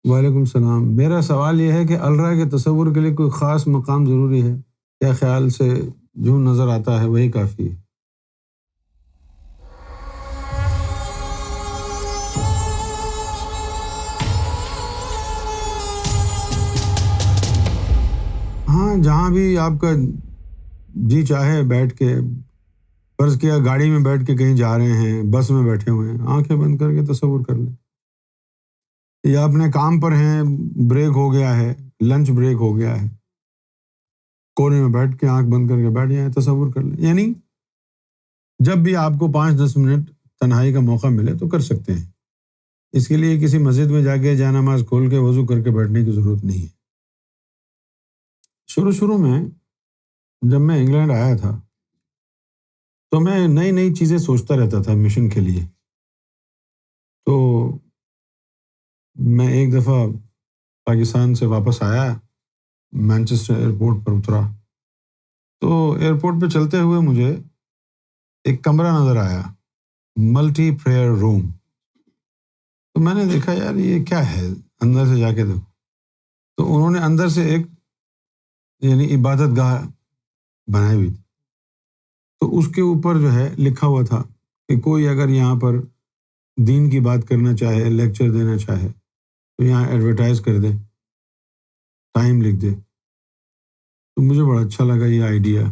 وعلیکم السلام۔ میرا سوال یہ ہے کہ الرا کے تصور کے لیے کوئی خاص مقام ضروری ہے یا خیال سے جو نظر آتا ہے وہی کافی ہے؟ ہاں، جہاں بھی آپ کا جی چاہے بیٹھ کے، فرض کیا گاڑی میں بیٹھ کے کہیں جا رہے ہیں، بس میں بیٹھے ہوئے ہیں، آنکھیں بند کر کے تصور کر لیں، یا اپنے کام پر ہیں، بریک ہو گیا ہے، لنچ بریک ہو گیا ہے، کونے میں بیٹھ کے آنکھ بند کر کے بیٹھ جائیں، تصور کر لیں۔ یعنی جب بھی آپ کو 5-10 منٹ تنہائی کا موقع ملے تو کر سکتے ہیں۔ اس کے لیے کسی مسجد میں جا کے جائے نماز کھول کے وضو کر کے بیٹھنے کی ضرورت نہیں ہے۔ شروع میں جب میں انگلینڈ آیا تھا تو میں نئی نئی چیزیں سوچتا رہتا تھا مشن کے لیے۔ تو میں ایک دفعہ پاکستان سے واپس آیا، مانچسٹر ایئرپورٹ پر اترا، تو ایئرپورٹ پہ چلتے ہوئے مجھے ایک کمرہ نظر آیا، ملٹی پریئر روم۔ تو میں نے دیکھا یار یہ کیا ہے، اندر سے جا کے دیکھو تو انہوں نے اندر سے ایک یعنی عبادت گاہ بنائی ہوئی تھی۔ تو اس کے اوپر جو ہے لکھا ہوا تھا کہ کوئی اگر یہاں پر دین کی بات کرنا چاہے، لیکچر دینا چاہے تو یہاں ایڈورٹائز کر دے، ٹائم لکھ دے۔ تو مجھے بڑا اچھا لگا یہ آئیڈیا۔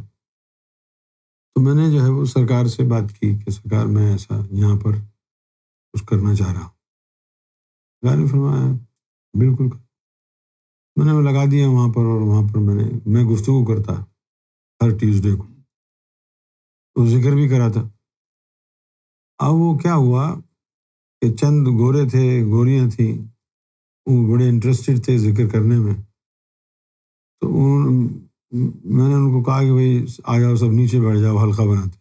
تو میں نے جو ہے وہ سرکار سے بات کی کہ سرکار میں ایسا یہاں پر کچھ کرنا چاہ رہا ہوں۔ سرکار نے فرمایا بالکل۔ میں نے لگا دیا وہاں پر، اور وہاں پر میں گفتگو کرتا ہر ٹیوزڈے کو، تو ذکر بھی کرا تھا۔ اب وہ کیا ہوا کہ چند گورے تھے، گوریاں تھیں، وہ بڑے انٹرسٹڈ تھے ذکر کرنے میں۔ تو میں نے ان کو کہا کہ بھائی آ جاؤ سب نیچے بیٹھ جاؤ، حلقہ بناتے،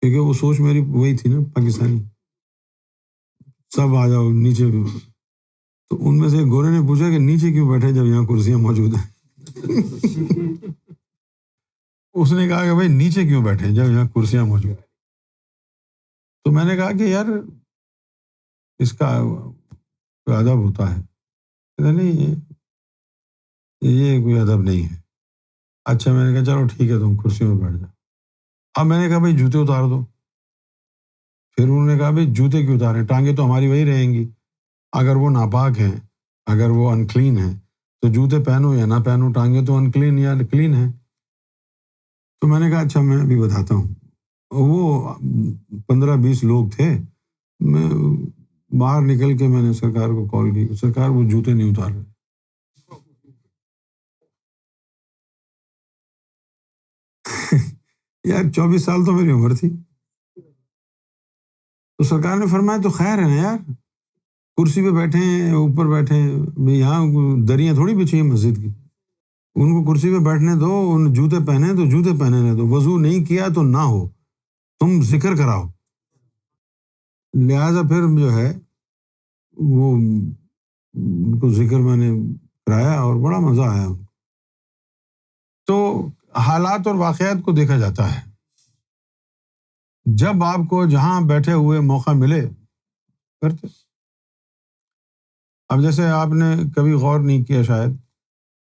کیونکہ وہ سوچ میری وہی تھی نا پاکستانی، سب آ جاؤ نیچے۔ تو ان میں سے ایک گورے نے پوچھا کہ نیچے کیوں بیٹھے جب یہاں کرسیاں موجود ہیں؟ اس نے کہا کہ بھائی نیچے کیوں بیٹھے جب یہاں کرسیاں موجود ہیں؟ تو میں نے کہا کہ یار اس کا کوئی ادب ہوتا ہے؟ کہتے نہیں یہ کوئی ادب نہیں ہے۔ اچھا، میں نے کہا چلو ٹھیک ہے تم کرسیوں میں بیٹھ جاؤ۔ اب میں نے کہا بھائی جوتے اتار دو۔ پھر انہوں نے کہا بھائی جوتے کیوں اتاریں، ٹانگیں تو ہماری وہی رہیں گی، اگر وہ ناپاک ہیں، اگر وہ انکلین ہیں تو جوتے پہنو یا نہ پہنو، ٹانگیں تو انکلین یا کلین ہیں۔ تو میں نے کہا اچھا میں ابھی بتاتا ہوں۔ وہ 15-20 لوگ تھے، میں باہر نکل کے میں نے سرکار کو کال کی، سرکار وہ جوتے نہیں اتار رہے۔ یار 24 سال تو میری عمر تھی۔ تو سرکار نے فرمایا تو خیر ہے نا یار، کرسی پہ بیٹھے ہیں، اوپر بیٹھے ہیں، یہاں دریاں تھوڑی بچھی ہیں مسجد کی، ان کو کرسی پہ بیٹھنے دو، ان جوتے پہنے تو جوتے پہنے دو، وضو نہیں کیا تو نہ ہو، تم ذکر کراؤ۔ لہٰذا پھر جو ہے وہ ان کو ذکر میں نے کرایا اور بڑا مزہ آیا۔ تو حالات اور واقعات کو دیکھا جاتا ہے، جب آپ کو جہاں بیٹھے ہوئے موقع ملے کرتے۔ اب جیسے آپ نے کبھی غور نہیں کیا شاید،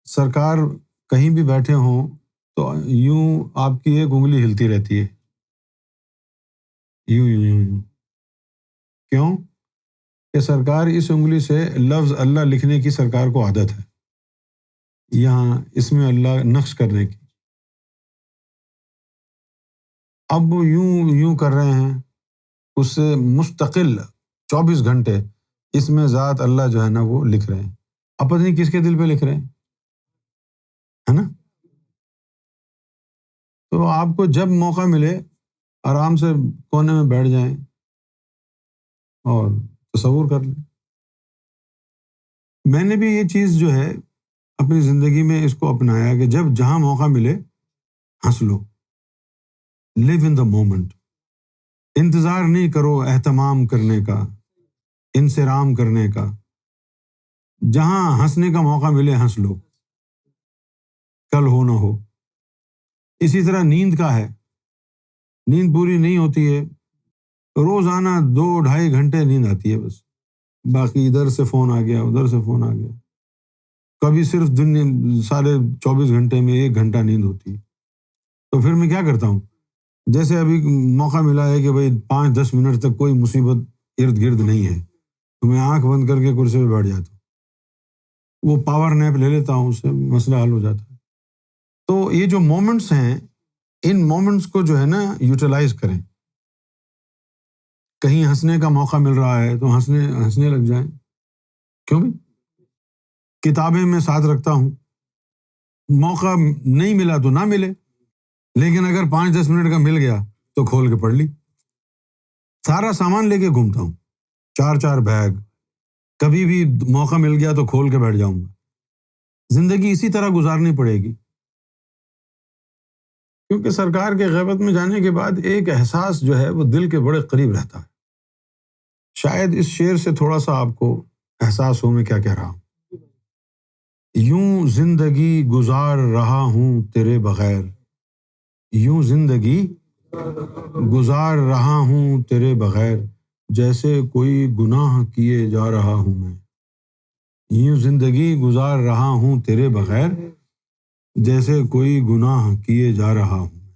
سرکار کہیں بھی بیٹھے ہوں تو یوں آپ کی ایک انگلی ہلتی رہتی ہے، یوں یوں یوں یوں۔ کیوں کہ سرکار اس انگلی سے لفظ اللہ لکھنے کی سرکار کو عادت ہے، یہاں اس میں اللہ نقش کرنے کی۔ اب وہ یوں یوں کر رہے ہیں، اس سے مستقل 24 گھنٹے اس میں ذات اللہ جو ہے نا وہ لکھ رہے ہیں۔ اب پتہ نہیں کس کے دل پہ لکھ رہے ہیں، ہے نا؟ تو آپ کو جب موقع ملے آرام سے کونے میں بیٹھ جائیں اور تصور کر لیں۔ میں نے بھی یہ چیز جو ہے اپنی زندگی میں اس کو اپنایا کہ جب جہاں موقع ملے ہنس لو، لیو ان دا مومنٹ، انتظار نہیں کرو اہتمام کرنے کا، انصرام کرنے کا، جہاں ہنسنے کا موقع ملے ہنس لو، کل ہو نہ ہو۔ اسی طرح نیند کا ہے، نیند پوری نہیں ہوتی ہے، روزانہ 2-2.5 گھنٹے نیند آتی ہے بس، باقی ادھر سے فون آ گیا، ادھر سے فون آ گیا، کبھی صرف دن سارے 24 گھنٹے میں 1 گھنٹہ نیند ہوتی ہے۔ تو پھر میں کیا کرتا ہوں، جیسے ابھی موقع ملا ہے کہ بھائی 5-10 منٹ تک کوئی مصیبت ارد گرد نہیں ہے، تو میں آنکھ بند کر کے کرسی پہ بیٹھ جاتا ہوں، وہ پاور نیپ لے لیتا ہوں، اس سے مسئلہ حل ہو جاتا ہے۔ تو یہ جو مومنٹس ہیں، ان مومنٹس کو جو ہے نا یوٹیلائز کریں۔ کہیں ہنسنے کا موقع مل رہا ہے تو ہنسنے لگ جائیں، کیوں بھی؟ کتابیں میں ساتھ رکھتا ہوں، موقع نہیں ملا تو نہ ملے، لیکن اگر 5-10 منٹ کا مل گیا تو کھول کے پڑھ لی۔ سارا سامان لے کے گھومتا ہوں، 4 بیگ، کبھی بھی موقع مل گیا تو کھول کے بیٹھ جاؤں گا۔ زندگی اسی طرح گزارنی پڑے گی، کیونکہ سرکار کے غیبت میں جانے کے بعد ایک احساس جو ہے وہ دل کے بڑے قریب رہتا ہے۔ شاید اس شعر سے تھوڑا سا آپ کو احساس ہو میں کیا کہہ رہا ہوں۔ یوں زندگی گزار رہا ہوں تیرے بغیر، یوں زندگی گزار رہا ہوں تیرے بغیر، جیسے کوئی گناہ کیے جا رہا ہوں میں۔ یوں زندگی گزار رہا ہوں تیرے بغیر، جیسے کوئی گناہ کیے جا رہا ہوں۔